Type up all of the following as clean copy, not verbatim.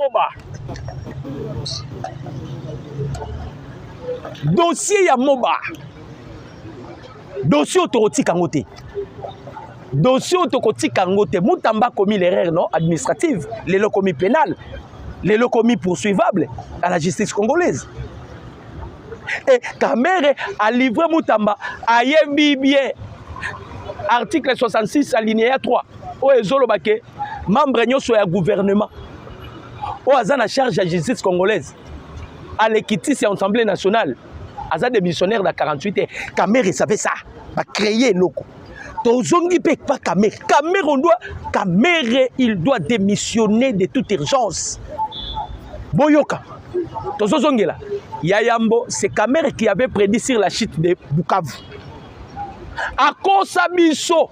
Moba. Dossier ya Moba. Dossier autorotique en côté. Dossier autorotique en côté. Moutamba commis l'erreur non administrative, les commis pénal, les commis poursuivables à la justice congolaise. Et Kamere a livré Moutamba à Yembi bien. Article 66 alinéa 3. O ezolo bake membre nyoso ya gouvernement. O azana charge de la justice congolaise. À l'équité c'est l'Assemblée nationale. Aza des missionnaires de 48 heures. Kamere savait ça. Va créer loco. Tozongi pe pas Kamere. Kamere il doit démissionner de toute urgence. Boyoka. Tozongi là. Yayambo, c'est Kamere qui avait prédit sur la chute de Bukavu. À cause de Bisso,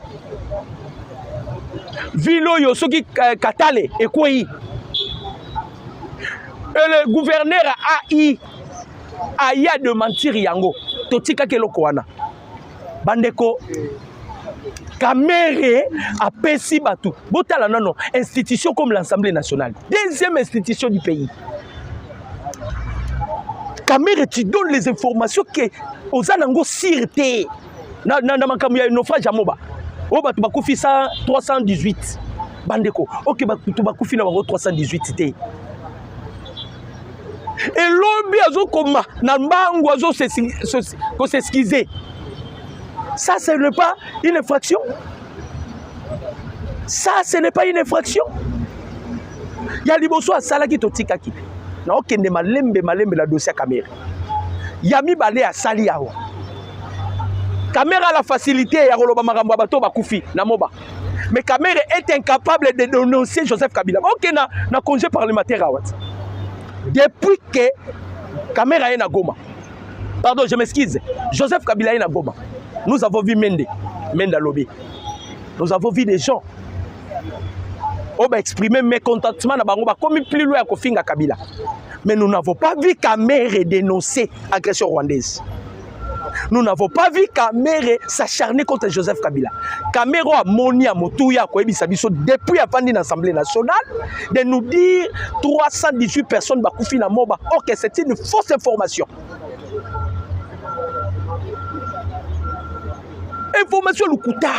Vilo Yosoki Katale et quoi? Et le gouverneur a de mentir Yango. Totika Kelokwana. Bandeko. Kamere a pessi Batou. Botala non, institution comme l'Assemblée nationale. Deuxième institution du pays. Kamere, tu donnes les informations que aux anango sûreté. Na makamu ya naufrage à Moba. Oba tu bakufi 318. Bandeko. Ok tu bakufi na 318 té. Et l'homme azo koma na mbangu azo s'excuser. Ça ce n'est pas une infraction. Ça ce n'est pas une infraction. Ya liboso asalaki totikaki. Na okende malembe la dossier Kamere. Yami balé à sali awa. Kamere a la facilité ya koloba makambo bato bakufi na Moba. Mais Kamere est incapable de dénoncer Joseph Kabila. OK na congé parlementaire awat. Depuis que Kamere est na Goma. Pardon, je m'excuse. Joseph Kabila est na Goma. Nous avons vu Menda Lobby. Nous avons vu des gens on va exprimer mécontentement na bango ba comme plus loin ko finga Kabila. Mais nous n'avons pas vu Kamere dénoncer l'agression rwandaise. Nous n'avons pas vu Kamere s'acharner contre Joseph Kabila. Kamere a moni a motuya ko ebisa biso depuis afandi dans l'Assemblée nationale de nous dire 318 personnes bakufi na Moba. OK, c'est une fausse information. Information Lukuta.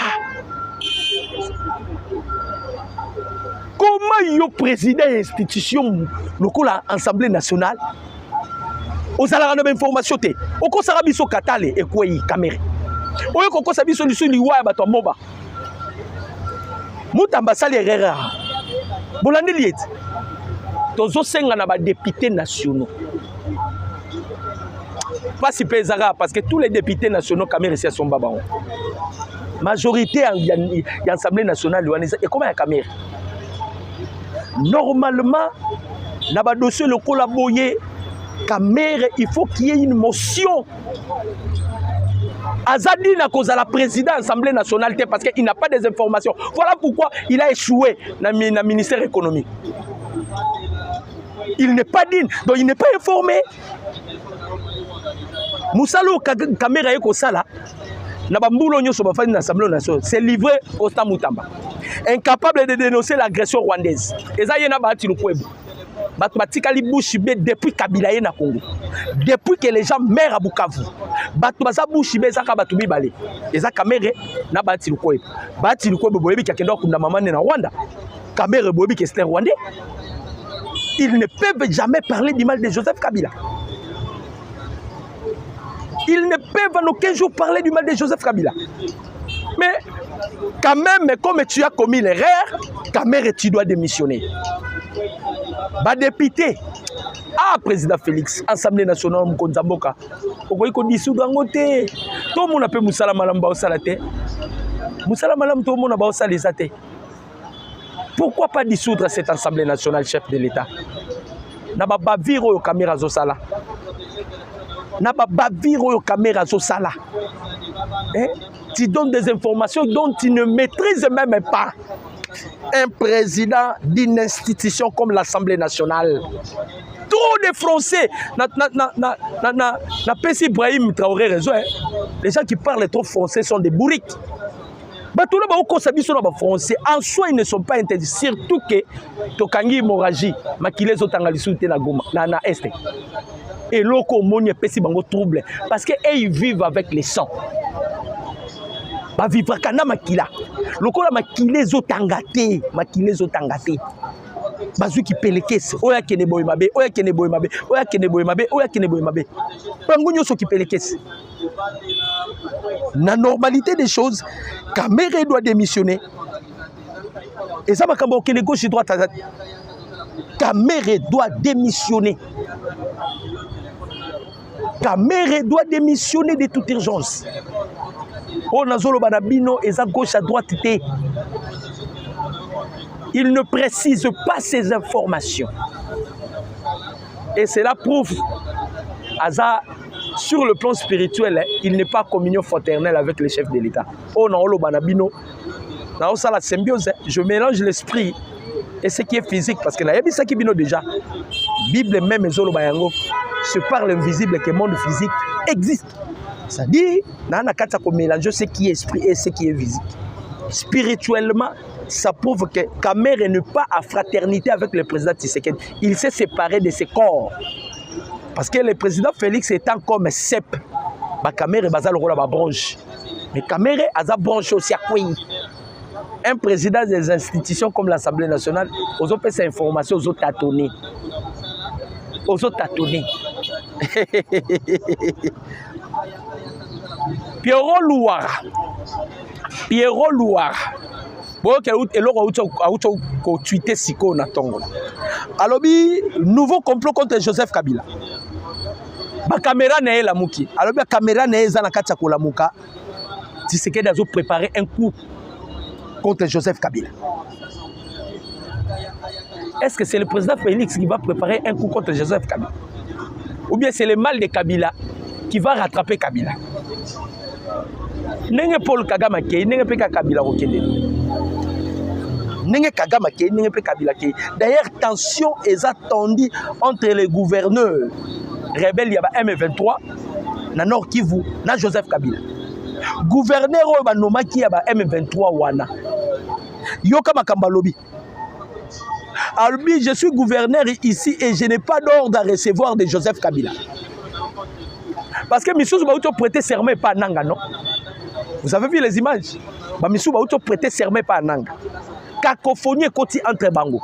Comment yo président institution lokola Assemblée nationale aux alara de information té oko sarabiso katale et quoi Kamere oyo koko sabiso liso liwa bato Moba Moutamba sali erreur bolande liet tozo senga na ba députés nationaux pas si pesara parce que tous les députés nationaux Kamere c'est son baba majorité en Assemblée nationale et comment ya Kamere. Normalement, dans le dossier le collaboyer Kamere, il faut qu'il y ait une motion. Azadi n'a cause à la présidente de l'Assemblée nationale parce qu'il n'a pas des informations. Voilà pourquoi il a échoué dans le ministère économique. Il n'est pas digne, donc il n'est pas informé. Moussalo Kamere est comme ça là. C'est livré au Moutamba. Incapable de dénoncer l'agression rwandaise. Depuis Kabila na Congo. Depuis que les gens meurent à Bukavu. Kamere na bati lukwebo. Bati lukwebo boyebi kakendo kunda mamane na Rwanda. Kamere boyebi que c'est rwandais. Ils ne peuvent jamais parler du mal de Joseph Kabila. Ils ne peuvent en aucun jour parler du mal de Joseph Kabila. Mais quand même, comme tu as commis l'erreur, Kamere, tu dois démissionner. Bah député, président Félix, Assemblée nationale, Mkonzamboka, pourquoi il dissout en côté? Tout le monde appelle Moussala Malam Baosalate. Moussala Malam, tout le monde a Baosalate. Pourquoi pas dissoudre cette Assemblée nationale, chef de l'État? N'a pas viré au caméra Zosala. N'a pas viré au caméra Zosala. Tu donnes des informations dont tu ne maîtrises même pas. Un président d'une institution comme l'Assemblée nationale. Trop de Français. Na Pessi Ibrahim Traoré raison. Les gens qui parlent trop français sont des bourriques. Bato là bako sabiso na ba français en soi ils ne sont pas interdits surtout que tokangi hémorragie makile zotanga lisuté na Goma na est et loko moni pesi bango trouble parce que ils vivent avec les sangs ba vivre kana makila lokola makile zotanga te bazu ki pelekese oya kene boy mabe oya kene boy mabe oya kene boy mabe oya kene boy mabe bango nyoso ki pelekese la normalité des choses, Kamere doit démissionner. Et ça, quand on est gauche et droite, Kamere doit démissionner. Kamere doit démissionner de toute urgence. On a zolo banabino et ça gauche à droite. Il ne précise pas ces informations. Et cela prouve Aza. Sur le plan spirituel, il n'est pas communion fraternelle avec les chefs de l'État. Oh non, banabino. Dans la symbiose, je mélange l'esprit et ce qui est physique. Parce que là, il y a ça qui est déjà. Bible même et Zolo Bayango se parle invisible que le monde physique existe. C'est-à-dire, on mélange ce qui est esprit et ce qui est physique. Spirituellement, ça prouve que Kamere n'est pas à fraternité avec le président Tshisekedi. Il s'est séparé de ses corps. Parce que le président Félix étant comme CEP, Kamere baza le rôle de branche. Mais Kamere a sa branche aussi à quoi? Un président des institutions comme l'Assemblée nationale, aux autres ces informations, aux autres tâtonner. Aux autres tâtonner. Pierrot Louara. Pierrot Louara. Bon, il tweeté Siko na Tongo. Alors, nouveau complot contre Joseph Kabila. La caméra n'est la mouki. Alors, la caméra n'est pas la mouka. Tshisekedi a préparé un coup contre Joseph Kabila. Est-ce que c'est le président Félix qui va préparer un coup contre Joseph Kabila? Ou bien c'est le mal de Kabila qui va rattraper Kabila? N'est-ce Paul Kagame qui n'est pas Kabila au Kenya? D'ailleurs, tension est attendue entre les gouverneurs rebelles Yaba M23, na Nord Kivu, na Joseph Kabila. Gouverneur Obanoma qui Yaba M23 wana. Yoka Makambalobi. Albi, je suis gouverneur ici et je n'ai pas d'ordre à recevoir de Joseph Kabila. Parce que Missou Baouto prêté serment pas Nanga, non? Vous avez vu les images? Missou Baouto prêté serment pas Nanga. Cacophonie côté entre bango.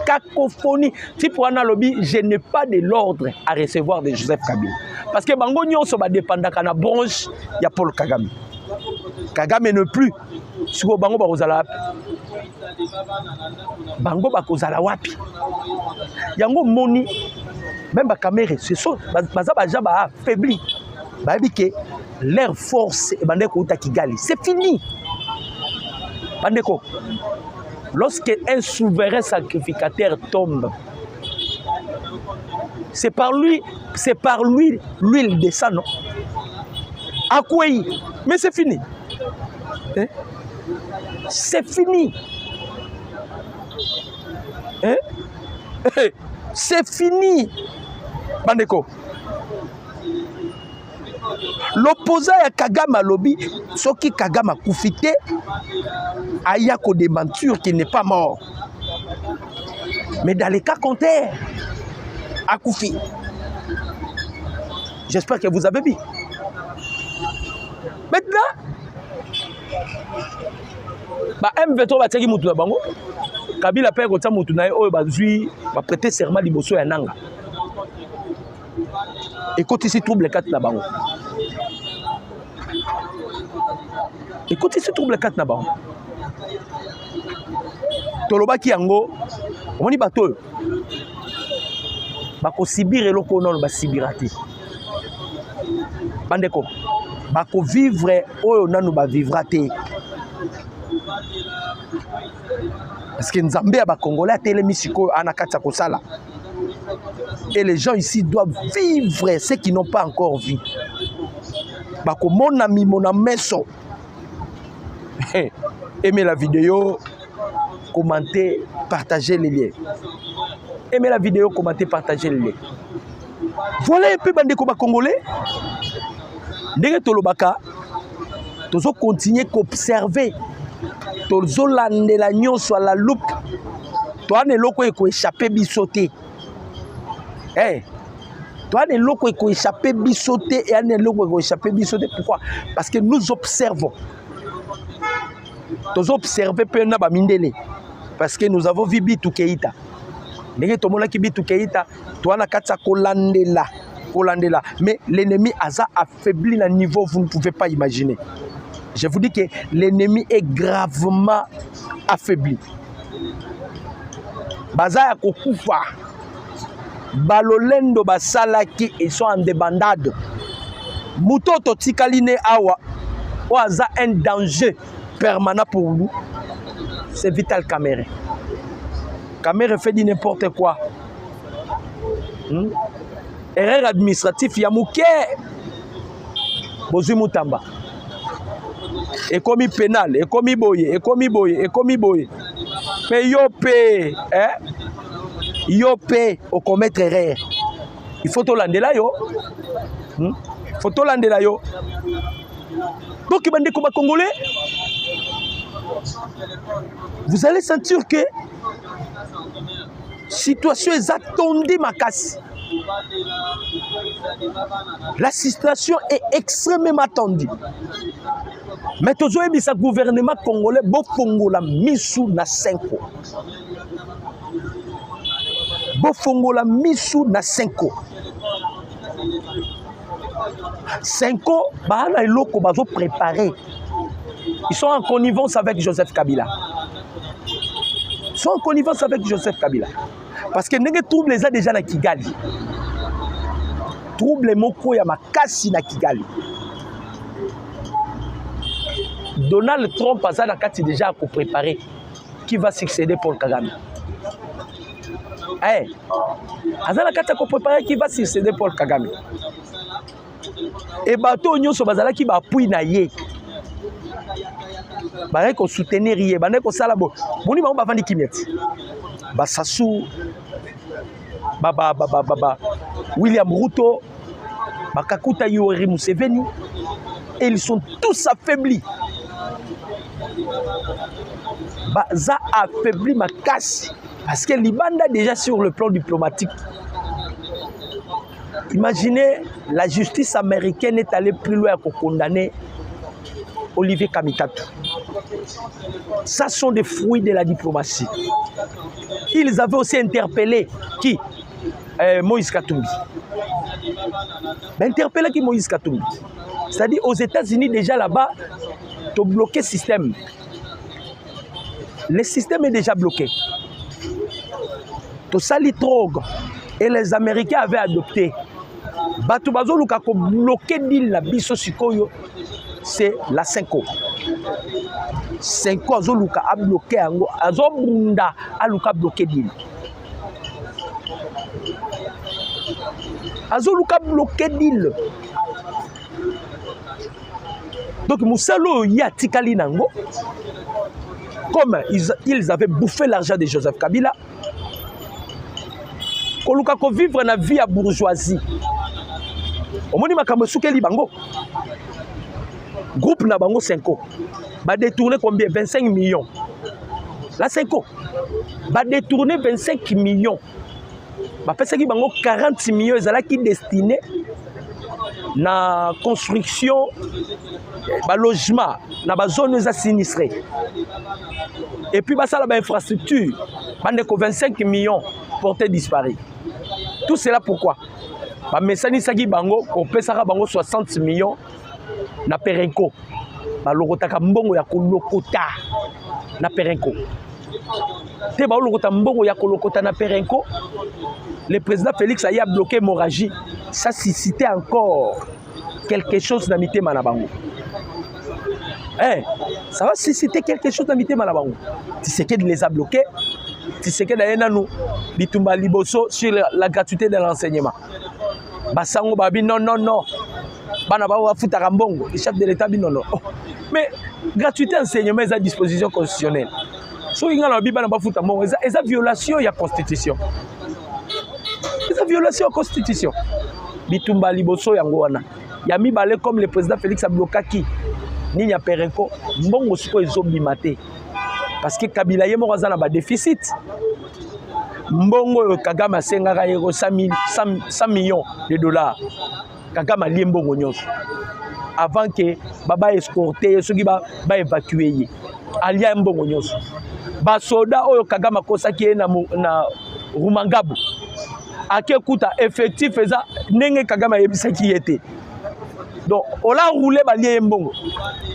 Cacophonie. Si pour un lobby, je n'ai pas de l'ordre à recevoir de Joseph Kabila. Parce que bango nyon so ba dépendant kana branche ya Paul Kagame. Kagame ne plus. Si bango ba kozala bango ba kozala wapi. Yango moni même ba caméra c'est ça baza ba jaba affaibli. Ba bi que leur force e bandeko uta Kigali. C'est fini. Bandeko, lorsque un souverain sacrificateur tombe, c'est par lui l'huile descend, non? À quoi? Mais c'est fini. Hein? C'est fini. Hein? C'est fini. Bandeko. L'opposant à Kagame lobby, ce qui Kagame a profité, Ayako démenture qui n'est pas mort. Mais dans les cas contraires, à Koufi. J'espère que vous avez vu. Maintenant, M23 va tirer Moutouna Bango. Kabila père Kota Moutouna va prêter serment liboso ya Nanga. Écoute ici, trouble les quatre Nabango. Écoute ici, trouble les quatre Nabango. Toloba ki yango, on dit bateau. Bako sibir et loko non ba sibirati. Bandeko. Bako vivre oyo nanu ba vivrate. Parce que Nzambé ba Congolais a télé misiko anakata kosala. Et les gens ici doivent vivre ce qu'ils n'ont pas encore vu. Bako mon ami, mon ameso. Aimez la vidéo, commentez, partagez les liens. Aimez la vidéo, commentez, partagez les liens. Voilà un peu bandeko ba Congolais. Ndenge tolobaka tozo continuer qu'observer tozo landela nyonso à la loupe toi ne loko eko échapper bisoté toi ne loko eko échapper bisoté et ne loko eko échapper bisoté. Pourquoi? Parce que nous observons tozo observer pe na ba mindele parce que nous avons vu Bitu Keïta ndenge tomona ki Bitu Keïta toi na katsa kolandela mais l'ennemi a affaibli le niveau vous ne pouvez pas imaginer. Je vous dis que l'ennemi est gravement affaibli. Baza ya kokufa balolendo basalaki ils sont en débandade mutoto tikaline awa oaza un danger permanent pour nous. C'est Vital Kamerhe. Kamerhe fait dit n'importe quoi. Erreur administrative ya muke bozui mutamba ekomi pénal ekomi boye pe yo pe au commettre erreur il faut tolandela yo donc bandeko ba congolais vous allez sentir que situation est attendue makasi. La situation est extrêmement tendue. Mais toujours le gouvernement congolais bo fongola misu na 5 ans. Bo fongola misu na 5 ans. 5 ans, bah na eloko bazo préparer. Ils sont en connivence avec Joseph Kabila. Ils sont en connivence avec Joseph Kabila. Parce que nenge trouble les a déjà na Kigali. Trouble moko ya makasi na Kigali. Donald Trump a na kati déjà pour préparer qui va succéder Paul Kagame. Azana kati pour préparer qui va succéder Paul Kagame. Et bateau nyonso bazala ki ba appui na ye. Ba ko soutenir ye, ba ko sala bo. Boni ba vandi kimeti. Ba Sassou William Ruto, Bakakuta Yoweri Museveni, et ils sont tous affaiblis. Baza affaibli ma casse parce que Libanda déjà sur le plan diplomatique. Imaginez, la justice américaine est allée plus loin pour condamner Olivier Kamikatou. Ça sont des fruits de la diplomatie. Ils avaient aussi interpellé qui? Moïse Katumbi. Interpellé qui Moïse Katumbi. C'est-à-dire aux États-Unis déjà là-bas, tu as bloqué le système. Le système est déjà bloqué. Tu sali drogue et les Américains avaient adopté. Batu bazo luka ko bloqué l'île la biso sikoyo, c'est la 5 ans. 5 ans Zoluka a bloqué ango azobunda aluka bloqué l'île. Azoluka bloqué l'île. Donc Moussalo yatikali nango comme ils avaient bouffé l'argent de Joseph Kabila. Koluka ko vivre na vie à bourgeoisie. Omoni makambo sukeli bango. Groupe na bango 5 ans. Va détourner combien? 25 millions. La 5 ans. Va détourner 25 millions. Va faire ça qui bango 40 millions ezala qui destiné na construction ba logement na ba zone sinistrées. Et puis bah ça la infrastructure bande ko 25 millions portés disparus. Tout cela pourquoi? Ba mesani saki bango ko pesaka bango 60 millions na Perenco. Ba lokotaka mbongo ya kolokota na Perenco. Te ba lokota mbongo ya kolokota na Perenco. Le président Félix a bloqué l'hémorragie. Ça suscitait encore quelque chose d'amitié Manabango. Ça va susciter quelque chose d'amitié Manabango. Tu sais qu'il les a bloqués. Tu sais que d'ailleurs nous, Bitumba Liboso sur la gratuité de l'enseignement. Basango Babi, non. Banabawa Futarambongo, le chef de l'État, non. Mais gratuité d'enseignement est à disposition constitutionnelle. Si vous avez une violation de la Constitution. C'est une violation de la Constitution. Bitumba Liboso Yangoana. Yami Balé comme le président Félix a bloqué qui? nini ya Perenco mbongo siko ezobima te parce que Kabila ye moko aza na ba déficit mbongo Kagame asengaka yeko 100 millions de dollars Kagame alie mbongo nyonso avant que baba escorter soki ba évacuer ye alia mbongo nyonso ba soda oyo Kagame akosaki ye na Rumangabo akekuta effectif eza ndenge Kagame yebisaki yete donc on l'a roulé balie mbongo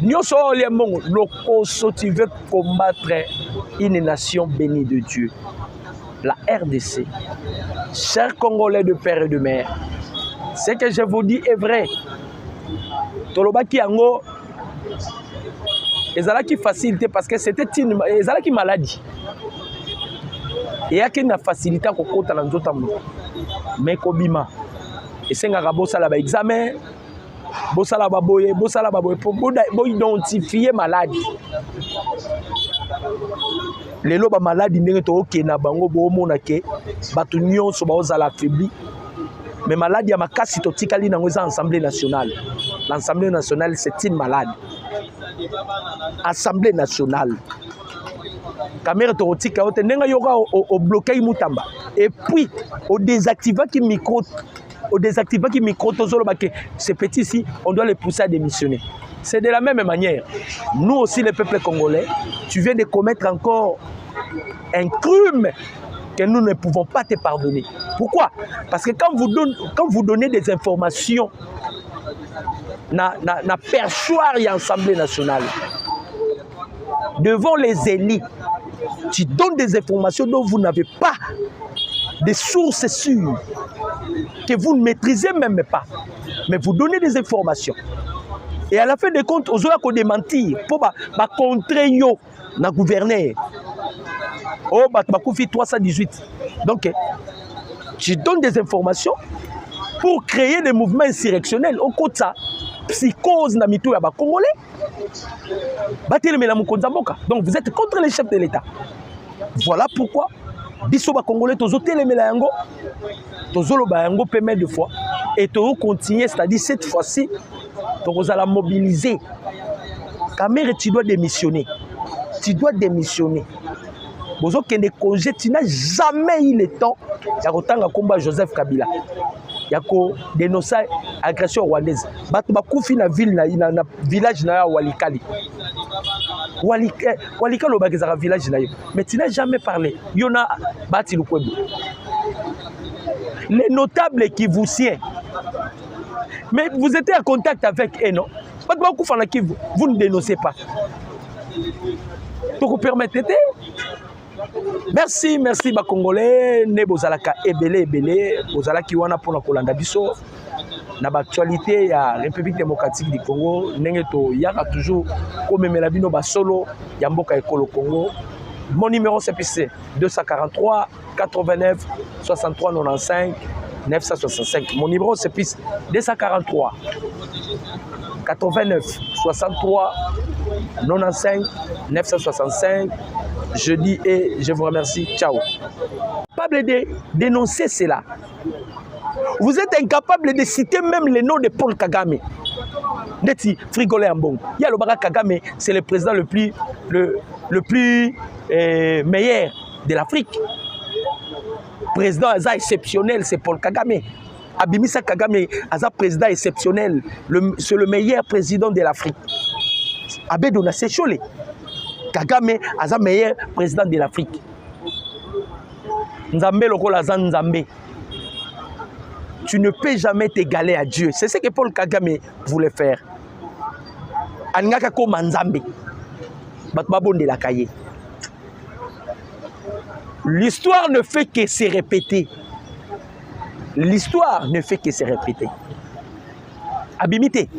nyonso olie mbongo lokoso tu veux combattre une nation bénie de Dieu la RDC chers Congolais de père et de mère ce que je vous dis est vrai tolobaki yango ezalaki facilité parce que c'était une ezalaki maladie et yaki na facilité à kokota na nzota mo mais kobima esengaka bosala ba examen bosala baboye pour identifier maladie lelo ba maladie ndenge to okena bango bo mona ke batu nyonso bazala affaibli mais maladie ya makasi totikali nango eza Assemblée nationale. L'Assemblée nationale c'est une maladie. Assemblée nationale. Caméra totika ote nenga yoka au bloquer mutamba et puis au désactiver qui micro tozolo ba que ces petits ici on doit les pousser à démissionner. C'est de la même manière. Nous aussi les peuples congolais, tu viens de commettre encore un crime que nous ne pouvons pas te pardonner. Pourquoi? Parce que quand vous donnez des informations na perchoir et Assemblée nationale devant les élites, tu donnes des informations dont vous n'avez pas des sources sûres, que vous ne maîtrisez même pas, mais vous donnez des informations. Et à la fin des comptes, vous avez démentir pour contrer yo na gouverneur. Oh, Bakoufi 318. Donc, tu donnes des informations pour créer des mouvements insurrectionnels. Au côté de ça, psychose na mitou ya ba Congolais. Donc, vous êtes contre les chefs de l'État. Voilà pourquoi, biso ba Congolais, tozo telemela yango, tozo lo ba yango permet de fois, et tozo continuer, c'est-à-dire cette fois-ci, tozo la mobiliser. Kamere, tu dois démissionner. Tu dois démissionner. Bozo kende congé, tu n'as jamais eu le temps. Yakotanga combat Joseph Kabila. Yako dénoncer agression rwandaise. Batu bakufi na ville na village na Walikali. Walikali obagezaka village na yo. Mais tu n'as jamais parlé. Yona bati lukwebo. Les notables qui vous siennent. Mais vous étiez en contact avec eux, non? Batu bakufa na Kivu. Vous ne dénoncez pas. Donc vous permettez. Merci, merci ba Congolais, ne bozalaka ebele, bozalaki wana pour la kolanda biso. Na actualité ya République démocratique du Congo, nengeto yaka toujours comme melabino ba solo ya mboka ekolo Congo. Mon numéro c'est 243 89 63 95 965. Mon numéro c'est 243 89 63 95 965. Je dis et je vous remercie. Ciao. Capable de dénoncer cela. Vous êtes incapable de citer même le nom de Paul Kagame. Neti Frigolé Ambong. Yalobara Kagame, c'est le président le plus meilleur de l'Afrique. Président Aza exceptionnel, c'est Paul Kagame. Abimisa Kagame, Aza président exceptionnel. C'est le meilleur président de l'Afrique. Abedona Sechole. Kagame Aza meilleur président de l'Afrique. Nzambe lokola Nzambe. Tu ne peux jamais t'égaler à Dieu. C'est ce que Paul Kagame voulait faire. Aningaka comme Nzambe. Batbabon de la cahier. L'histoire ne fait que se répéter. L'histoire ne fait que se répéter. Abimité.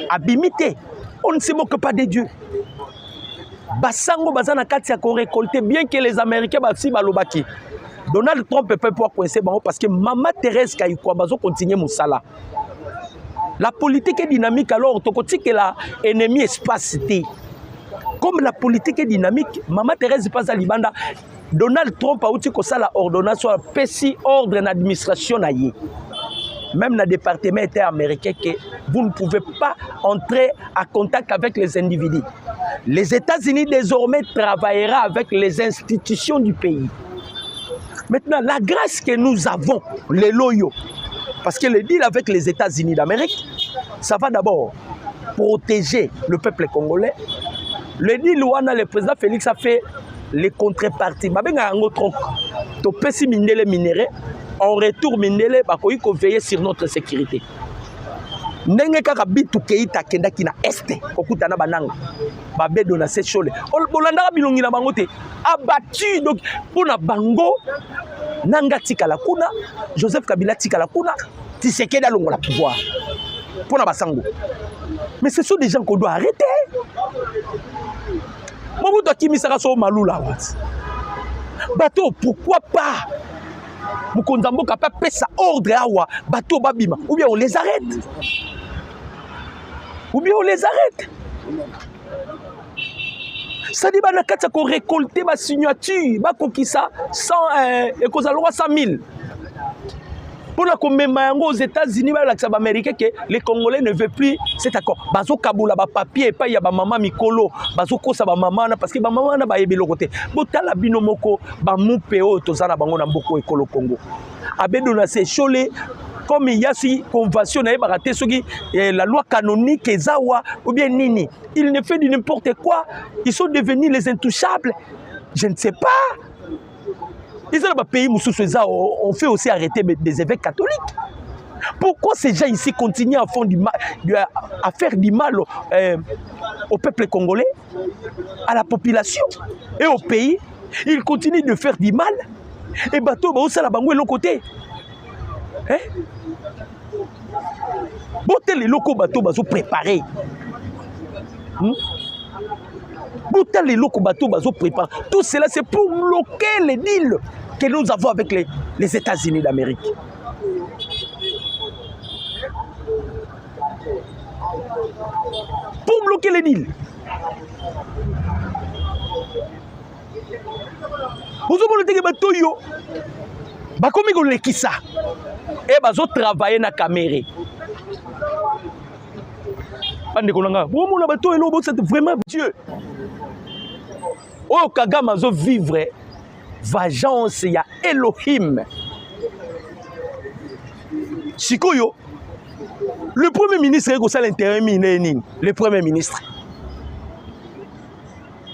Abimité. On ne se moque pas de Dieu. Basango bazana katia ko récolter bien que les Américains basi balobaki. Donald Trump peut pas coincer parce que Maman Thérèse Kayikwa bazo continuer musala. La politique est dynamique alors tokoti que la ennemi espace té. Comme la politique est dynamique, Maman Thérèse passe à Libanda. Donald Trump a outi ko sala ordonnance soit pesi ordre en administration na ye. même dans le département État américain, que vous ne pouvez pas entrer en contact avec les individus. Les États-Unis désormais travailleront avec les institutions du pays. Maintenant, la grâce que nous avons, les loyaux, parce que le deal avec les États-Unis d'Amérique, ça va d'abord protéger le peuple congolais. Le deal où le président Félix a fait les contreparties. En retour, Mindele va veiller sur notre sécurité. Ndenge kaka bitu keita kenda kina este kokutana bananga babedo na sechole bolanda bilongi na bango te abattu donc pona bango nanga tikala kuna Joseph Kabila tikala kuna Tshisekedi alongo la pouvoir pona basango. Mais ce sont des gens qu'on doit arrêter. Mobutu akimisaka so malula wat bateau, pourquoi pas Mukonzambo capable de sa ordre awa bateau babima ou bien on les arrête. Ou bien on les arrête. Ça dit que qu'on récolter ma signature, ma kokisa 100 et qu'on a 100 000. Pour la commémoration aux États-Unis, les Américains que les Congolais ne veulent plus cet accord. Bazo Kaboula ba papier pas ya ba maman mikolo, bazo ko sa ba maman parce que ba maman na ba yebelo côté. Botala binomoko ba mupeo tozana bango na mboko ekolo Congo. Abedo na se cholé comme il y a si convention na baraté soki la loi canonique ezawa ou bien nini. Ils ne font du n'importe quoi, ils sont devenus les intouchables. Je ne sais pas. Ils ont un pays où on fait aussi arrêter des évêques catholiques. Pourquoi ces gens ici continuent à faire du mal au peuple congolais, à la population et au pays? Ils continuent de faire du mal. Et bateau, ça la bango est l'autre côté. Bon, les locaux bateaux sont préparés. Les locaux bateaux sont préparés. Tout cela, c'est pour bloquer les deals que nous avons avec les États-Unis d'Amérique. Pour bloquer les deals. Vous avez dit que bateau, comme ils ça, et ils ont travaillé dans la caméra. C'est vraiment Dieu. Oh, Kagame a vivre vengeance, il y a Elohim. Sikoyo, le premier ministre est au l'intérim, le premier ministre.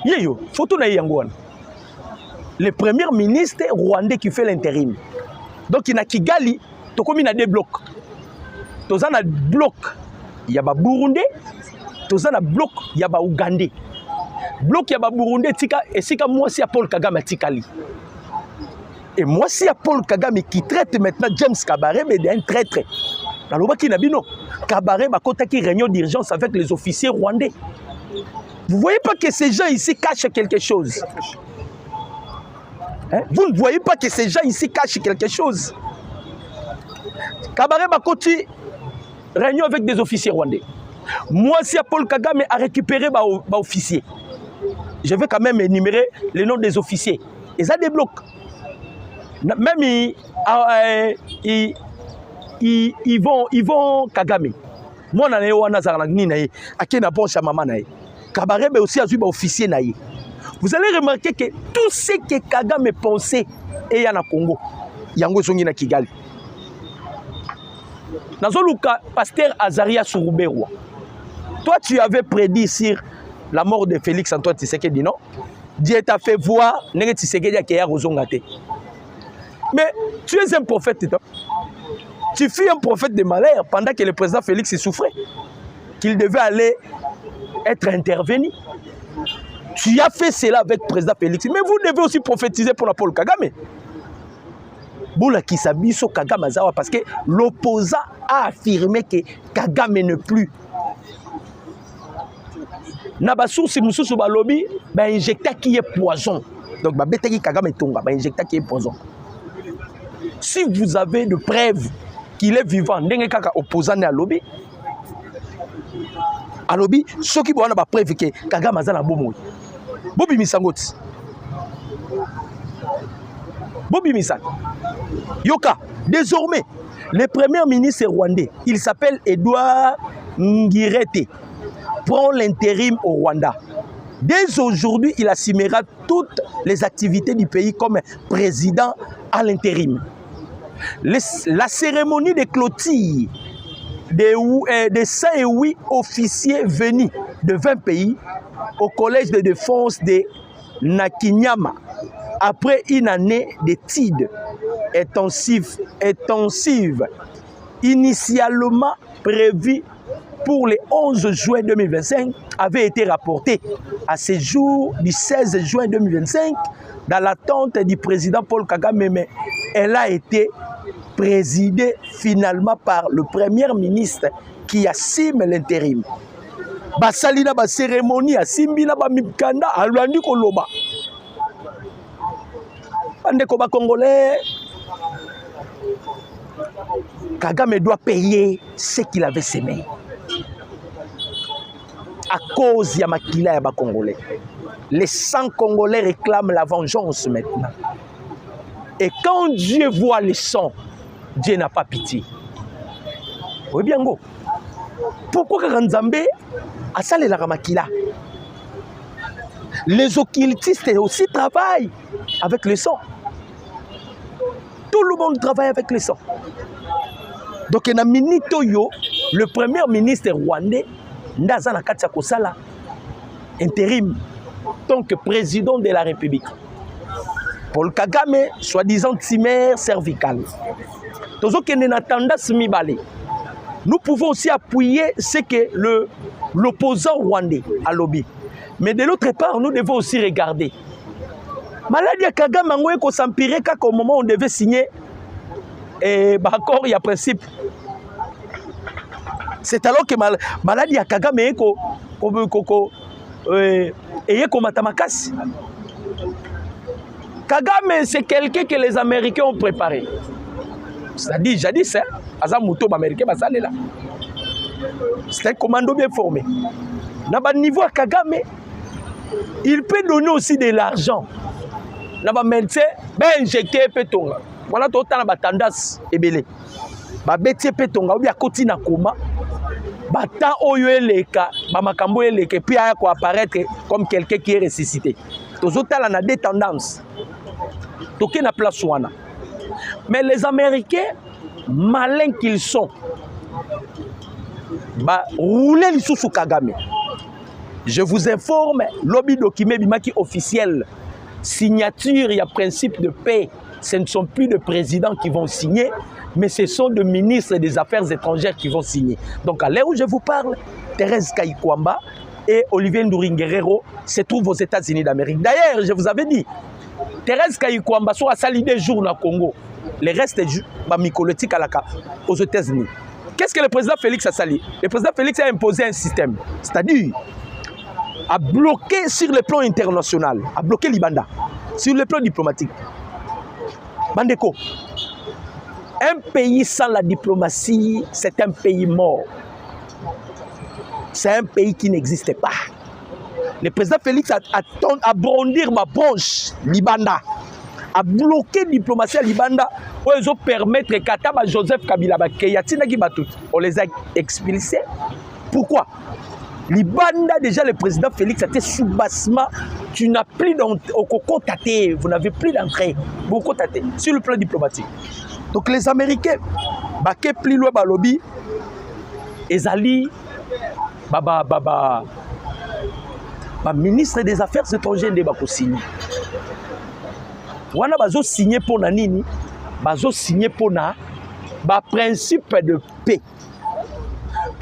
Yeyo, photo na yangouane. Le premier ministre rwandais qui fait l'intérim. Donc il y a Kigali, il y a des blocs. Il y a des blocs, il y a des Burundais, il y a des blocs, il y a des Ougandais. Bloc ya ba Burundi tika et sika moi si Paul Kagame tikali. Et moi si Paul Kagame qui traite maintenant James Kabarebe d'un traître. Dans le baki nabino Kabarebe a qui réunion d'urgence avec les officiers rwandais. Vous voyez pas que ces gens ici cachent quelque chose? Hein? Vous ne voyez pas que ces gens ici cachent quelque chose? Kabarebe a réunion avec des officiers rwandais. Moi si Paul Kagame a récupéré ba officier. Je vais quand même énumérer les noms des officiers. Et ça débloque. Même ils vont Kagame. Moi, je suis Kabarebe aussi a un officier. Vous allez remarquer que tout ce que Kagame pensait est en Congo. Yango songi na Kigali. Nazoluka pasteur Azaria Sourouberwa. Toi, tu avais prédit sur la mort de Félix Antoine Tshisekedi, non? Dieu t'a fait voir Nenge Tshisekedi a kéya rozongate. Mais tu es un prophète. Tu fus un prophète de malheur pendant que le président Félix souffrait. Qu'il devait aller être intervenu. Tu as fait cela avec le président Félix. Mais vous devez aussi prophétiser pour la Paul Kagame. Boula Kisabiso Kagame Azawa parce que l'opposant a affirmé que Kagame ne plus. Nabassou si Moussou Balobi, injecta qui est poison. Donc, Betaki Kagame Tonga, injecta qui est poison. Si vous avez de preuves qu'il est vivant, n'engagez pas opposant à Lobi. À Lobi, ceux qui ont des preuves que Kagame a un bon Bobi Misangoti. Bobi Misan. Yoka, désormais, Le premier ministre rwandais, il s'appelle Edouard Ngirete, prend l'intérim au Rwanda. Dès aujourd'hui, il assumera toutes les activités du pays comme président à l'intérim. La cérémonie de clôture de 108 officiers venus de 20 pays au collège de défense de Nakinyama, après une année d'études intensives, initialement prévue pour le 11 juin 2025, avait été rapportée à ce jour du 16 juin 2025 dans l'attente du président Paul Kagame, mais elle a été présidée finalement par le premier ministre qui assume l'intérim. Basali na ba cérémonie asimbi na ba mikanda alandi koloba. Bandeko ba congolais, Kagame doit payer ce qu'il avait semé. À cause de Makila et Congolais. Les 100 Congolais réclament la vengeance maintenant. Et quand Dieu voit les 100, Dieu n'a pas pitié. Oui bien go. Pourquoi Karanzambe a salé la Makila? Les occultistes aussi travaillent avec le sang. Tout le monde travaille avec le sang. Donc na minito yo, le premier ministre rwandais Ndaza na kati ya kosala intérim tant que président de la République. Paul Kagame, soi-disant tumeur cervicale. Nous pouvons aussi appuyer ce que l'opposant rwandais a lobby. Mais de l'autre part, nous devons aussi regarder. Maladie à Kagame, on s'empirer qu'au moment où on devait signer accord, il y a principe. C'est alors que maladie à Kagame est comme Matamakasi. Kagame, c'est quelqu'un que les Américains ont préparé. C'est-à-dire, jadis, Azamuto américain, c'est un commando bien formé. Dans niveau à Kagame, il peut donner aussi de l'argent. Dans le médecin, injecter pétonga. Voilà tout le temps la tendance ébélée. Bétier pétonga, ou bien côté na coma. Bata oyo eleka, makambo eleka, puis à apparaître comme quelqu'un qui est ressuscité. Tous autres là na des tendances. Toké na place wana. Mais les Américains, malins qu'ils sont, rouler sous Kagame. Je vous informe, lobby document bimaki officiel, signature, il y a principe de paix. Ce ne sont plus de présidents qui vont signer, mais ce sont de ministres des Affaires étrangères qui vont signer. Donc à l'heure où je vous parle, Thérèse Kayikwamba et Olivier Nduringuerero se trouvent aux États-Unis d'Amérique. D'ailleurs, je vous avais dit, Thérèse Kayikwamba soit sali des jours au Congo. Le reste est mycolotique aux États-Unis. Qu'est-ce que le président Félix a sali? Le président Félix a imposé un système, c'est-à-dire à bloquer sur le plan international, à bloquer Libanda, sur le plan diplomatique. Bandeko, un pays sans la diplomatie, c'est un pays mort. C'est un pays qui n'existe pas. Le président Félix a brondir ma branche Libanda, a bloqué la diplomatie à Libanda, pour les permettre que Joseph Kabila, on les a expulsés. Pourquoi? Libanda, déjà le président Félix a été sous-bassement. Tu n'as plus d'entrée, vous n'avez plus d'entrée. Beaucoup tâté sur le plan diplomatique. Donc les Américains, baké plus loin lobby, ezali, ministre des Affaires étrangères de Bakosini. Wana bazo signé pour nanini, bazo signé pour na, principe de paix.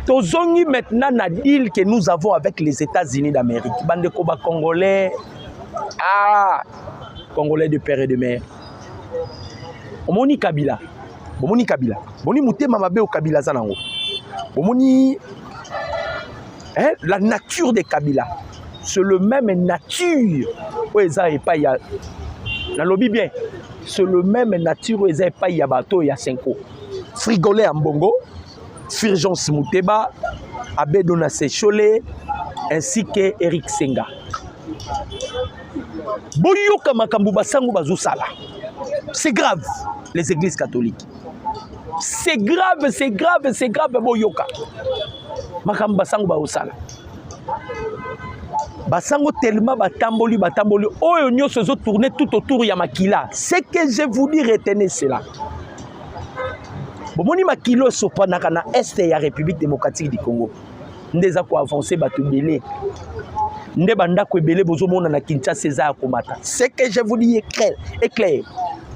Tozongi maintenant na deal que nous avons avec les États-Unis d'Amérique. Bande koba congolais, congolais de père et de mère. Omoni Kabila, bomoni Kabila, boni mutema mabe o Kabila zanango. Bomoni la nature de Kabila, c'est le même nature. Oeza et pas ya, na lobby bien. C'est le même nature oeza et pas ya bato ya 5 ans. Frigolé en bongo. Fulgence Mouteba, Abedona Sechole, ainsi que Eric Senga. C'est grave, les églises catholiques. c'est grave, c'est grave, c'est grave, boyoka. Makam basango ba osala. Basango tellement batamboli. Oyo nyoso zo tourner tout autour ya makila. Ce que je vous dis, retenez cela. Bomoni makilo sopanaka na est ya République démocratique du Congo. Ndeza ko avancer batu belé. Nde banda ko belé bozo mona na Kinshasa César komata. Ce que je vous dis est clair.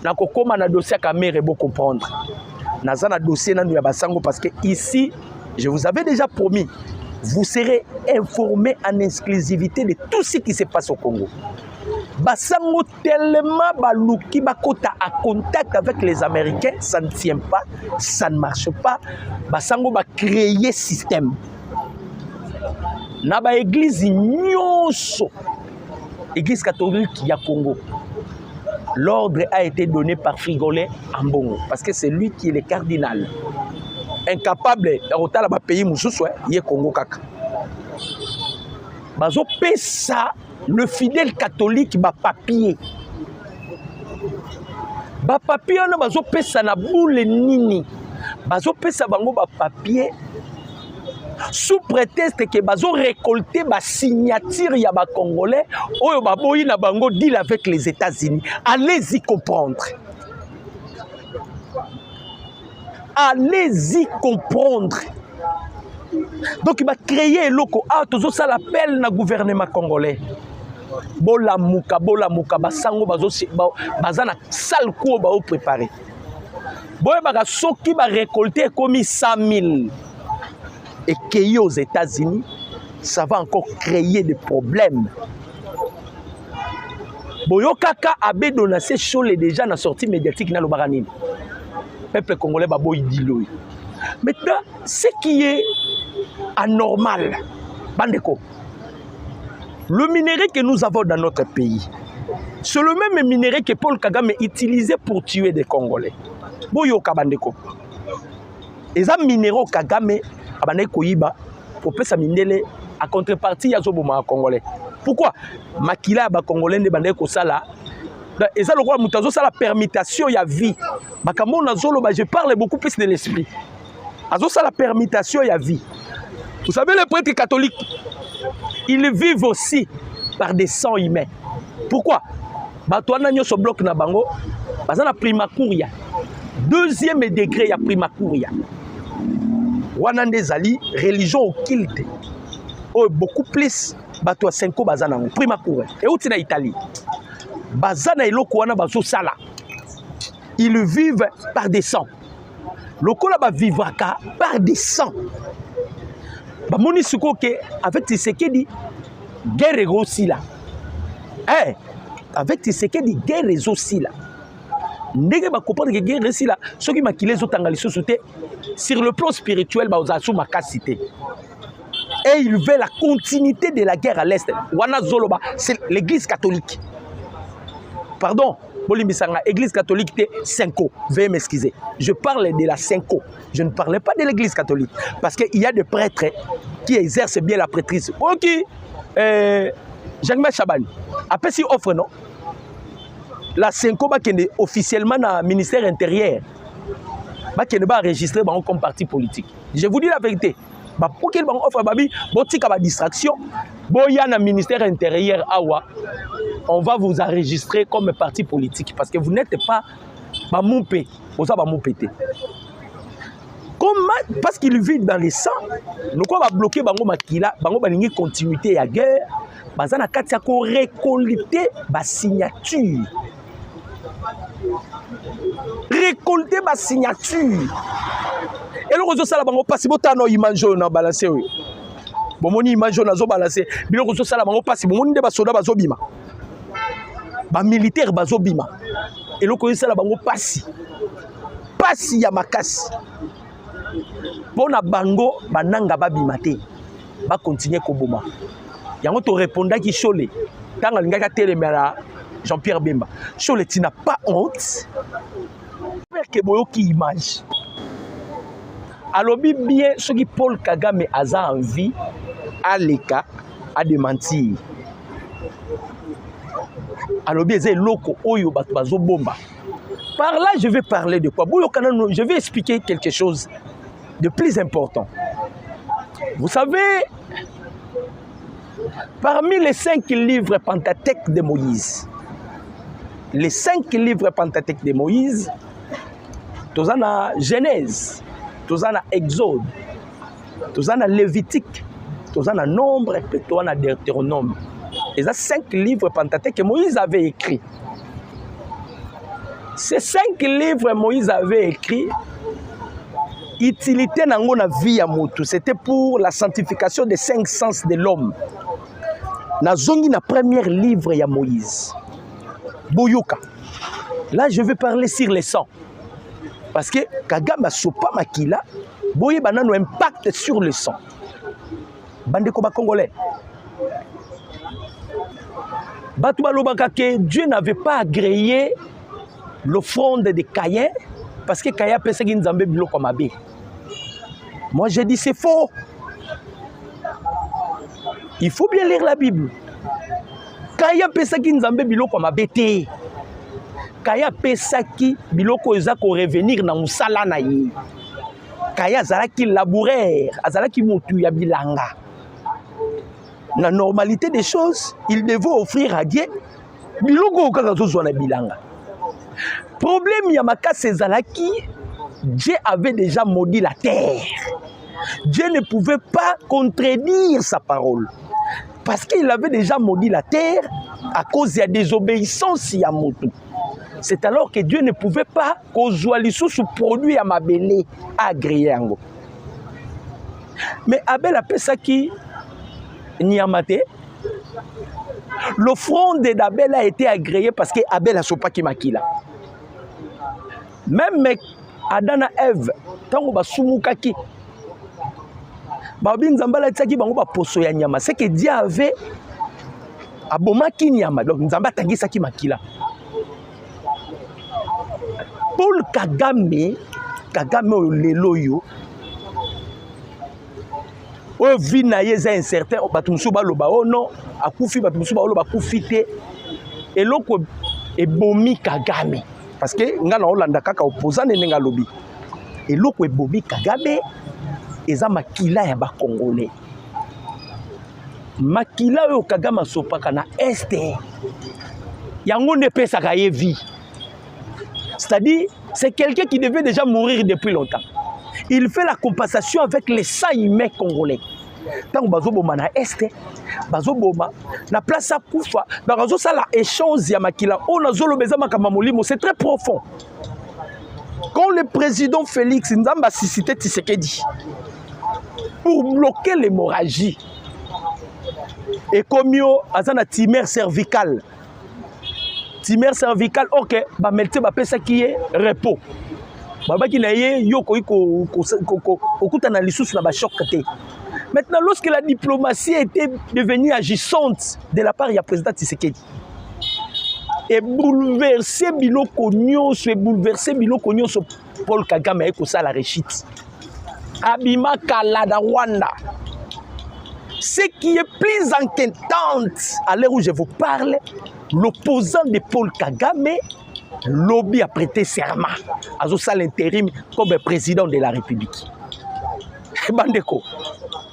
Na ko koma na dossier caméra bo comprendre. Naza na dossier na ya basango parce que ici je vous avais déjà promis, vous serez informés en exclusivité de tout ce qui se passe au Congo. Basango tellement baluki bakota à contact avec les Américains, ça ne tient pas, ça ne marche pas. Basango va créer système. Na ba église nyonso, église catholique ya Congo. L'ordre a été donné par Frigolin Ambongo parce que c'est lui qui est le cardinal. Incapable de ba pays mususu yé Congo kaka. Bazo pesa le fidèle catholique ba papier. Ba papier on bazo pesa na boule nini. Bazo pesa bango ba papier sous prétexte que bazo récolter ba signature ya ba congolais oyo ba boyi na bango deal avec les États-Unis. Allez-y comprendre. Allez-y comprendre. Donc il va créer loko toujours ça l'appel na gouvernement congolais. Bola muka basango bazana sale ko ba préparer. Boye ba soki ba récolter comme 100 000 et qu'il aux États-Unis, ça va encore créer des problèmes. Boyo kaka abe donacé chaud déjà na sortie médiatique na lobaranine. Peuple congolais babo idilo. Maintenant, ce qui est anormal, bandeko, le minerai que nous avons dans notre pays, c'est le même minerai que Paul Kagame utilisait pour tuer des Congolais. Boyo kabandeko. Et ça minéraux Kagame abandeko yiba pour faire sa minele à contrepartie ya zoboma Congolais. Pourquoi? Makila ba Congolais ne bandeko sala. Et ça le roi Moutazo ça la permutation ya vie. Bakamona zolo je parle beaucoup plus de l'esprit. Azo ça la permutation ya vie. Vous savez les prêtres catholiques, ils vivent aussi par des sangs humains. Pourquoi? Batouana nyoso bloc na bango, bazana prima couria. Deuxième degré ya prima couria. Wanande zali religion occulte. Oh beaucoup plus batwa 5 bazana prima couria. Et où na Italie? Bazana eloko wana bazo sala. Ils vivent par des sangs. Lokola ba vivaka par des sangs. Ba moni suko ke avec Tshisekedi guerre aussi là. Eh avec Tshisekedi guerre aussi là. Ndenge ba comprendre que guerre aussi là, ceux qui makile zo tanga lisusu te sur le plan spirituel ba ozasu makasité. Et il veut la continuité de la guerre à l'est. Wana zoloba c'est l'église catholique. Pardon, l'église catholique était 5 ans. Veuillez m'excuser. Je parle de la 5 ans. Je ne parlais pas de l'église catholique. Parce qu'il y a des prêtres qui exercent bien la prêtrise. Ok. Jean-Marc Chabani. Après, si offre, non? La 5 ans, est officiellement dans le ministère intérieur. Qui n'est pas enregistré comme parti politique. Je vous dis la vérité. Pour qu'il offre, il y a une distraction. Il y a un ministère intérieur. On va vous enregistrer comme parti politique parce que vous n'êtes pas Bamoupé. Vous avez Bamoupété. Comment? Parce qu'il vit dans les sangs. Nous va bloquer Bango Makila, Bango Balingi continuité à guerre. Bazana Katia ko récolter ba signature. Récolter ba signature. Et le réseau sala Bango passe botano image na balancer oui. Bon moni image na zo balancer. Bilo réseau sala Bango passe bon moni de ba soda ba zo bima. Ba militaire bazo bima et le koyisa la bango pasi ya makasi pona bango bananga ba bima te ba continuer ko boma yango to répondra ki Chole tanga lingaka telemera Jean-Pierre Bemba Chole tu n'as pas honte père que boyo ki image alobi bien ce qui Paul Kagame aza en vie aleka a démentir. Alors bien c'est loko oyo bato bazo bomba Par là, je vais parler de quoi? Je vais expliquer quelque chose de plus important. Vous savez, parmi les 5 livres Pentateuque de Moïse, les 5 livres Pentateuque de Moïse, tous en a Genèse, tous en a Exode, tous en a Lévitique, tous en a Nombre, et tous en a Deutéronome. Et ça, 5 livres Pentateuque que Moïse avait écrits. Ces 5 livres Moïse avait écrits, utilité dans la vie à Moutou, c'était pour la sanctification des 5 sens de l'homme. Na zongi na premier livre ya Moïse. Boyoka. Là, je vais parler sur les sangs. Parce que Kagama sopa makila, boye banano impact sur le sang. Bandeko ba Congolais. Batu balobaka que Dieu n'avait pas agréé l'offrande de Caïn parce que Caïn pensait qu'il n'avait pas comme abbé. Moi, j'ai dit c'est faux. Il faut bien lire la Bible. Caïn pensait qu'il n'avait pas comme abbé. Caïn pensait qu'il n'avait pas revenir dans le sala na ye. Caïn azalaki laboureur, azalaki mutu ya bilanga. La normalité des choses, il devait offrir à Dieu biloko okazo na bilanga. Problème Yamaka Sezalaki, Dieu avait déjà maudit la terre. Dieu ne pouvait pas contredire sa parole. Parce qu'il avait déjà maudit la terre à cause de la désobéissance Yamoto. C'est alors que Dieu ne pouvait pas causer sous produit à Mabélé agréé. Mais Abel a fait ça qui Niamate. L'offrande d'Abel a été agréée parce qu'Abel a sopa qui makila. Même Adam et Ève, tant que basumukaki, babin zambala tsaki bango ba poso ya nyama, c'est que Dieu avait abomaki nyama, donc nzamba tangi saki makila. Paul Kagame lelo yo o vi na ye za incertain batumsu baloba oh non akufi batumsu baloba kufite eloko ebomi Kagame parce que ngana olanda kaka opposant nenga lobi eloko ebomi Kagame eza makila ya ba Congolais makila yo Kagame sopaka na este yango ne pesaka ye vie. C'est-à-dire, c'est quelqu'un qui devait déjà mourir depuis longtemps. Il fait la compensation avec les sangs humains congolais. Tant que bazoboma na este, bazoboma na place à Koufa, bazo ça la échange ya makila. On a zolo bezama kamamolimo, c'est très profond. Quand le président Félix Nzamba Sisité Tshisekedi pour bloquer l'hémorragie et comme yo azana tumeur cervicale. Tumeur cervicale, ok, bah melte bah pesa qui est repos. Baba qui n'a yo okuta na lisusu na ba choc té. Maintenant, lorsque la diplomatie était devenue agissante de la part du président Tshisekedi, et bouleversé biloko nyonso, Paul Kagame a écouté la réussite. Abima Kalada Rwanda. Ce qui est plus inquiétant à l'heure où je vous parle, l'opposant de Paul Kagame, lobby a prêté serment à l'intérim comme président de la République. Bandeko,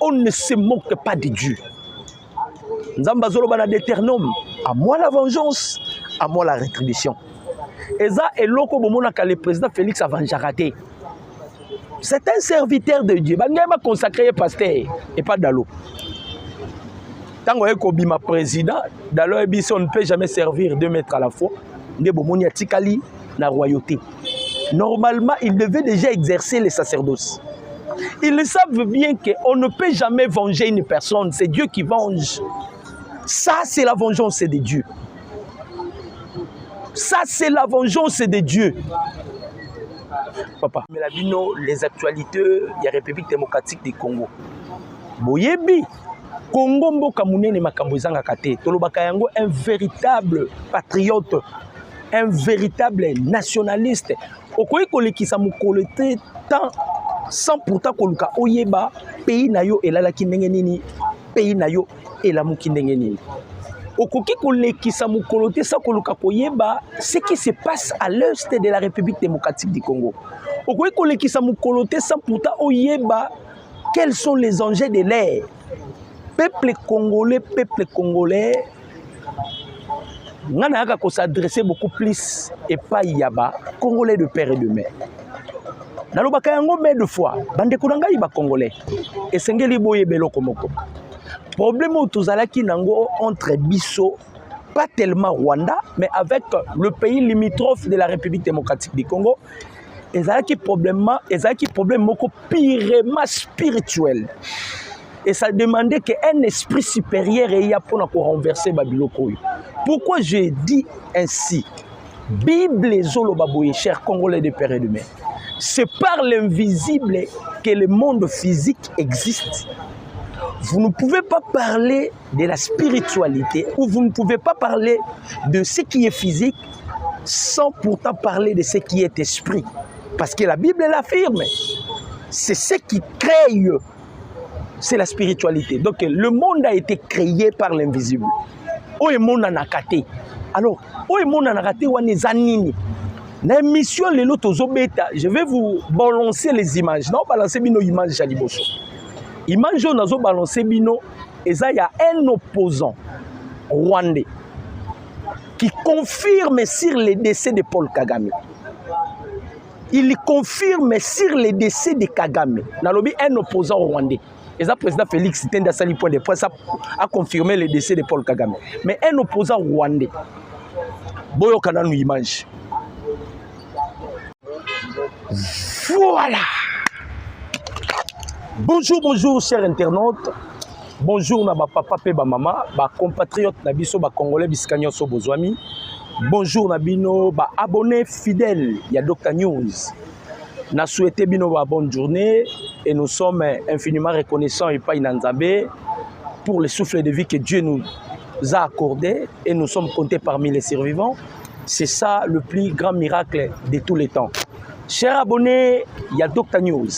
on ne se moque pas de Dieu. Nzambazolo bana Deutéronome, à moi la vengeance, à moi la rétribution. Et ça, et loko bomona ka le président Félix Avanjarate. C'est un serviteur de Dieu. Il m'a consacré pasteur et pas d'allô. Tant que je suis président, on ne peut jamais servir 2 mètres à la fois. La royauté. Normalement, il devait déjà exercer le sacerdoce. Ils savent bien qu'on ne peut jamais venger une personne. C'est Dieu qui venge. Ça, c'est la vengeance de Dieu. Ça, c'est la vengeance de Dieu. Papa, les actualités de la République démocratique du Congo. Boyebi, Congo mboka munene makambo ezanga kate. Tolobaka yango un véritable patriote, un véritable nationaliste. Okoyi kolekisa mokolo te tant sans pourtant koluka oyeba pays na yo elalaki ndenge nini, pays na yo elamuki ndenge nini. okoki kolekisa mokolo te sa koluka koyeba ce qui se passe à l'est de la République démocratique du Congo. Okoki kolekisa mokolo te sa pourtant oyeba quels sont les enjeux de l'ère. Peuple congolais, on a qu'à s'adresser beaucoup plus et pas yaba congolais de père et de mère. Dans le bakayango mais deux fois, bande kuranga iba congolais et sengeli boye belo komoko. Problème au tozalaki nango entre biso, pas tellement Rwanda, mais avec le pays limitrophe de la République démocratique du Congo, ezalaki problème moko pirement spirituel. Et ça demandait qu'un esprit supérieur ait pour renverser Babiloko. Pourquoi je dis ainsi? Bible et Zolobaboye, chers Congolais de père et de mère. C'est par l'invisible que le monde physique existe. Vous ne pouvez pas parler de la spiritualité ou vous ne pouvez pas parler de ce qui est physique sans pourtant parler de ce qui est esprit. Parce que la Bible l'affirme. C'est ce qui crée, c'est la spiritualité. Donc le monde a été créé par l'invisible. Oye monde en a katé. Alors, oye monde en a katé wane zanini. Na émission lelo tozo beta, je vais vous balancer les images. Non, balancer bino images jaliboso. Image on a balancer bino et ça y a un opposant rwandais qui confirme sur le décès de Paul Kagame. Il confirme sur le décès de Kagame. Nalobi un opposant rwandais. Et ça, le président Félix Tshisekedi Sali point de presse a confirmé le décès de Paul Kagame. Mais un opposant rwandais. Boyo Kananu image. Voilà. Bonjour, bonjour, chers internautes. Bonjour, na papa et maman, compatriotes na biso, congolais, biscanyo so bozwami. Bonjour, na bino, abonnés fidèles, il y a Dr News. Na souhaité bino bonne journée et nous sommes infiniment reconnaissants et pas inanzabé pour le souffle de vie que Dieu nous a accordé et nous sommes comptés parmi les survivants. C'est ça le plus grand miracle de tous les temps. Chers abonnés, il y a Dr News.